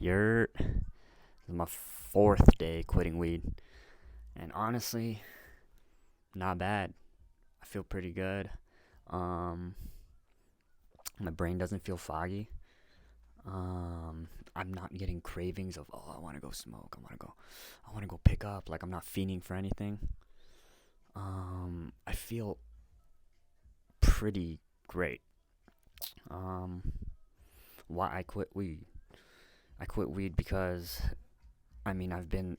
This is my fourth day quitting weed, and honestly, not bad. I feel pretty good. Um, my brain doesn't feel foggy. I'm not getting cravings of I want to go smoke. I want to go pick up. Like I'm not fiending for anything. I feel pretty great. Um, why I quit weed? I quit weed because I've been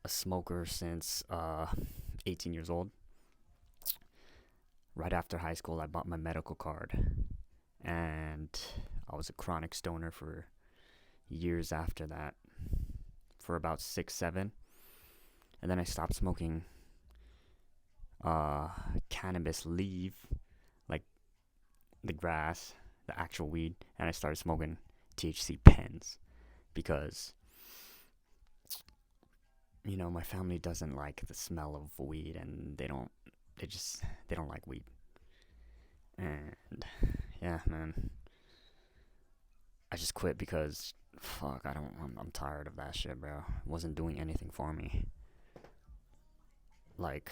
a smoker since 18 years old. Right after high school, I bought my medical card, and I was a chronic stoner for years after that, for about 6, 7, and then I stopped smoking cannabis leaf, like the grass, the actual weed, and I started smoking THC pens because my family doesn't like the smell of weed, and they don't like weed. And yeah, man, I just quit because fuck, I'm tired of that shit, bro. It wasn't doing anything for me. Like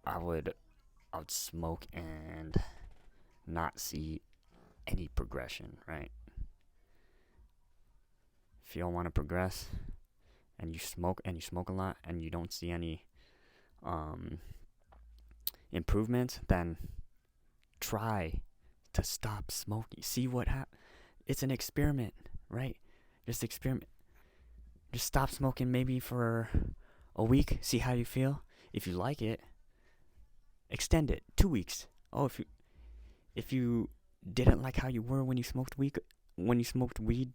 I would I would smoke and not see any progression, right? If you don't want to progress and you smoke a lot and you don't see any um improvement, then try to stop smoking. See what happens. It's an experiment, right? Just experiment. Just stop smoking maybe for a week. See how you feel. If you like it, extend it 2 weeks. Oh, if you didn't like how you were when you smoked weed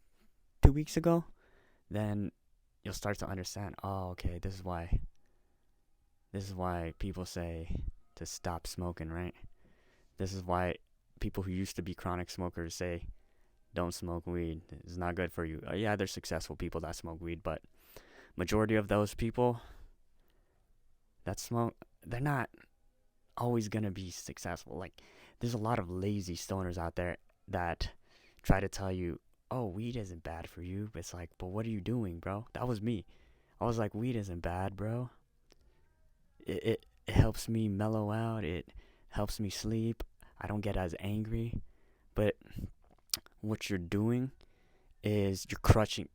2 weeks ago, then you'll start to understand. Oh, okay, this is why people say to stop smoking, right? This is why people who used to be chronic smokers say don't smoke weed. It's not good for you. Yeah, there's successful people that smoke weed, but majority of those people that smoke, they're not always gonna be successful. Like, there's a lot of lazy stoners out there that try to tell you, "Oh, weed isn't bad for you." But it's like, but what are you doing, bro? That was me. I was like, weed isn't bad, bro. It helps me mellow out. It helps me sleep. I don't get as angry. But what you're doing is you're crutching.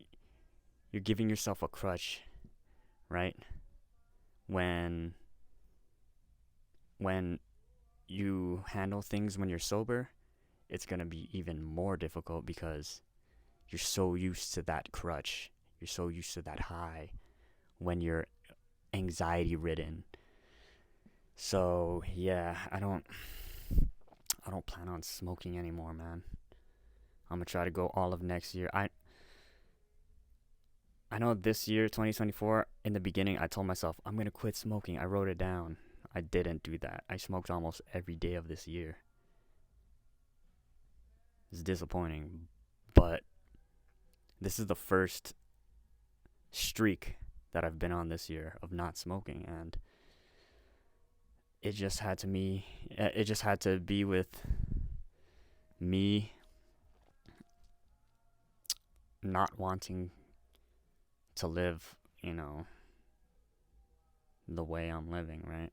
You're giving yourself a crutch, right? When when you handle things when you're sober, it's going to be even more difficult because you're so used to that crutch. You're so used to that high when you're anxiety ridden. So, yeah, I don't plan on smoking anymore, man. I'm going to try to go all of next year. I know this year, 2024, in the beginning I told myself I'm going to quit smoking. I wrote it down. I didn't do that. I smoked almost every day of this year. It's disappointing, but this is the first streak that I've been on this year of not smoking, and it just had to be with me not wanting to live, the way I'm living, right?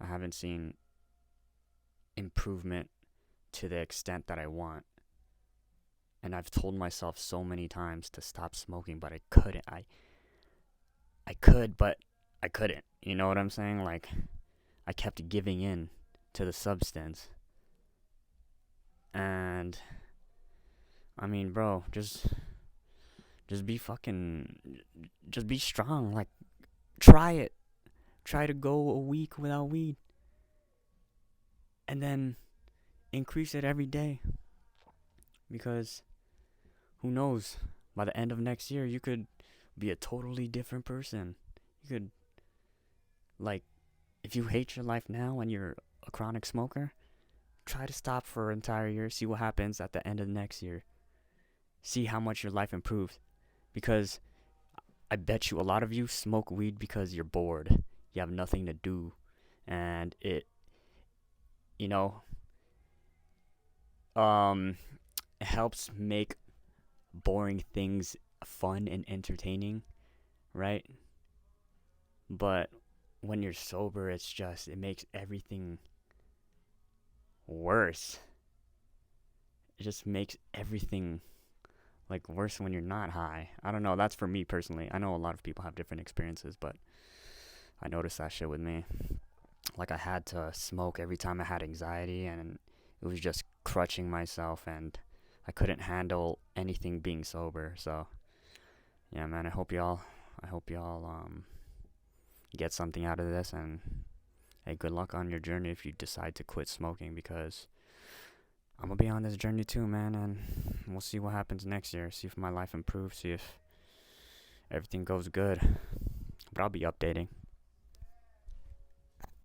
I haven't seen improvement to the extent that I want. And I've told myself so many times to stop smoking, but I couldn't. I could, but I couldn't. You know what I'm saying? Like, I kept giving in to the substance. And bro, just be just be strong. Like, try it. Try to go a week without weed, and then increase it every day. Because who knows? By the end of next year, you could be a totally different person. You could, like, if you hate your life now and you're a chronic smoker, try to stop for an entire year. See what happens at the end of the next year. See how much your life improves. Because I bet you a lot of you smoke weed because you're bored. You have nothing to do. And you know, it helps make boring things fun and entertaining, right? But when you're sober, it makes everything worse. It just makes everything like worse when you're not high. I don't know. That's for me personally. I know a lot of people have different experiences, but I noticed that shit with me. Like I had to smoke every time I had anxiety, and it was just crutching myself, and I couldn't handle anything being sober. So yeah, man. I hope y'all get something out of this, and hey, good luck on your journey if you decide to quit smoking, because I'm gonna be on this journey too, man, and we'll see what happens next year. See if my life improves. See if everything goes good. But I'll be updating.